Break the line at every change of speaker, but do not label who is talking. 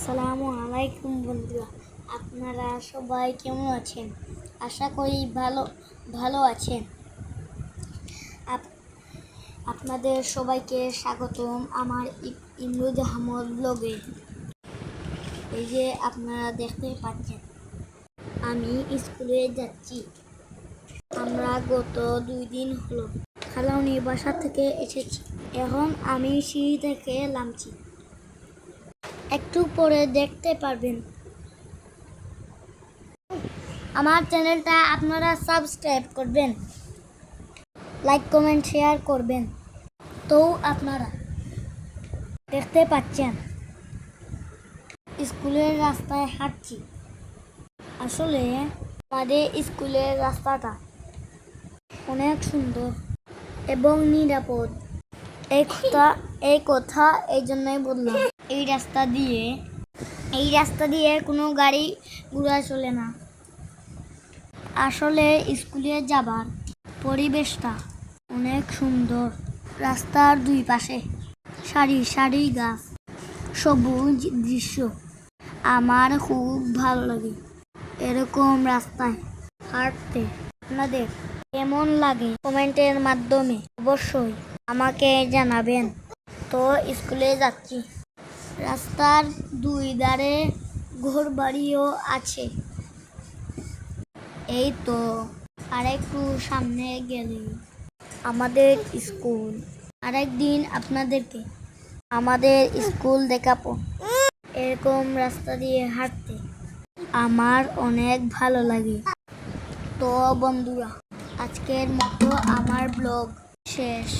আসসালামু আলাইকুম বন্ধুরা, আপনারা সবাই কেমন আছেন? আশা করি ভালো আছেন। আপনাদের সবাইকে স্বাগতম আমার ইমরুজ আহমদ ব্লগে। এই যে আপনারা দেখতে পাচ্ছেন, আমি স্কুলে যাচ্ছি। আমরা গত 2 দিন হলো খালাউনি বাসা থেকে এসেছি। এখন আমি সিঁড়ি থেকে নামছি, একটু পরে দেখতে পারবেন। আমার চ্যানেলটা আপনারা সাবস্ক্রাইব করবেন, লাইক কমেন্ট শেয়ার করবেন। তো আপনারা দেখতে পাচ্ছেন স্কুলের রাস্তায় হাঁটছি। আসলে আমাদের স্কুলের রাস্তাটা অনেক সুন্দর এবং নিরাপদ। এই কথা এই জন্যই বললাম। এই রাস্তা দিয়ে কোনো গাড়ি ঘোড়া চলে না। আসলে স্কুলে যাবার পরিবেশটা অনেক সুন্দর। রাস্তার দুই পাশে সারি সারি গাছ, সবুজ দৃশ্য। আমার খুব ভালো লাগে এরকম রাস্তায় হাঁটতে। আপনাদের কেমন লাগে কমেন্টের মাধ্যমে অবশ্যই আমাকে জানাবেন। তো স্কুলে যাচ্ছি, রাস্তার দুই ধারে ঘরবাড়িও আছে। এই তো আরেকটু সামনে গেলে আমাদের স্কুল। আরেকদিন আপনাদেরকে আমাদের স্কুল দেখাবো। এরকম রাস্তা দিয়ে হাঁটতে আমার অনেক ভালো লাগে। তো বন্ধুরা, আজকের মতো আমার ব্লগ শেষ।